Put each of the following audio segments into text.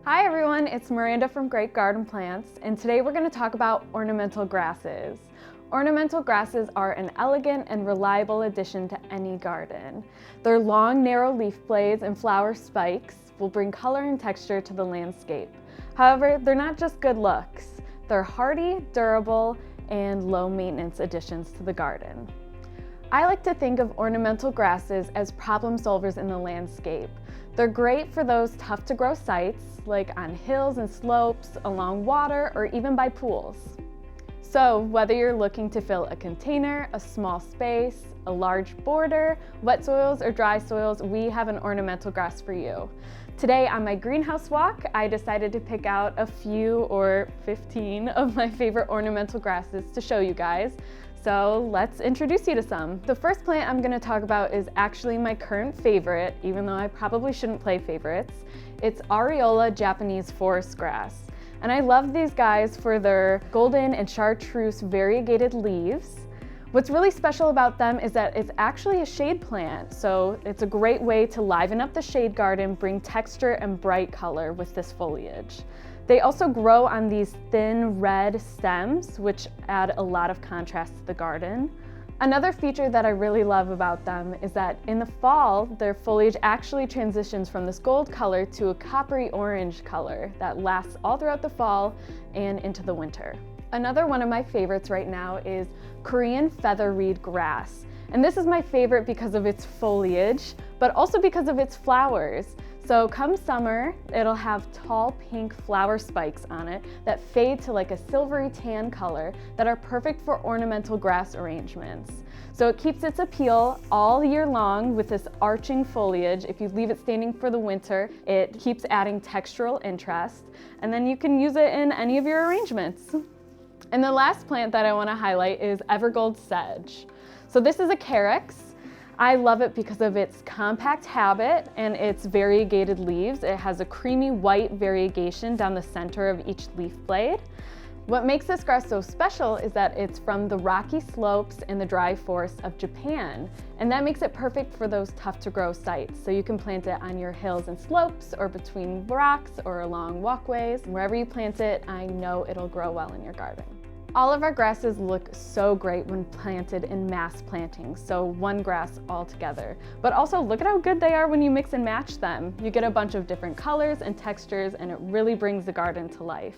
Hi everyone, it's Miranda from Great Garden Plants, and today we're going to talk about ornamental grasses. Ornamental grasses are an elegant and reliable addition to any garden. Their long, narrow leaf blades and flower spikes will bring color and texture to the landscape. However, they're not just good looks. They're hardy, durable, and low-maintenance additions to the garden. I like to think of ornamental grasses as problem solvers in the landscape. They're great for those tough-to-grow sites, like on hills and slopes, along water, or even by pools. So whether you're looking to fill a container, a small space, a large border, wet soils or dry soils, we have an ornamental grass for you. Today on my greenhouse walk, I decided to pick out a few or 15 of my favorite ornamental grasses to show you guys. So let's introduce you to some. The first plant I'm going to talk about is actually my current favorite, even though I probably shouldn't play favorites. It's Areola Japanese forest grass. And I love these guys for their golden and chartreuse variegated leaves. What's really special about them is that it's actually a shade plant, so it's a great way to liven up the shade garden, bring texture and bright color with this foliage. They also grow on these thin red stems, which add a lot of contrast to the garden. Another feature that I really love about them is that in the fall, their foliage actually transitions from this gold color to a coppery orange color that lasts all throughout the fall and into the winter. Another one of my favorites right now is Korean feather reed grass. And this is my favorite because of its foliage, but also because of its flowers. So come summer, it'll have tall pink flower spikes on it that fade to like a silvery tan color that are perfect for ornamental grass arrangements. So it keeps its appeal all year long with this arching foliage. If you leave it standing for the winter, it keeps adding textural interest, and then you can use it in any of your arrangements. And the last plant that I want to highlight is Evergold Sedge. So this is a carex. I love it because of its compact habit and its variegated leaves. It has a creamy white variegation down the center of each leaf blade. What makes this grass so special is that it's from the rocky slopes and the dry forests of Japan, and that makes it perfect for those tough to grow sites. So you can plant it on your hills and slopes or between rocks or along walkways. Wherever you plant it, I know it'll grow well in your garden. All of our grasses look so great when planted in mass plantings, so one grass all together. But also look at how good they are when you mix and match them. You get a bunch of different colors and textures, and it really brings the garden to life.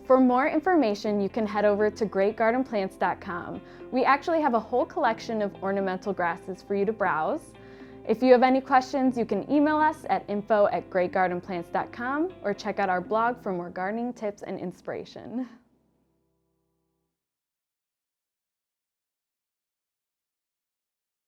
For more information, you can head over to greatgardenplants.com. We actually have a whole collection of ornamental grasses for you to browse. If you have any questions, you can email us at info@greatgardenplants.com or check out our blog for more gardening tips and inspiration.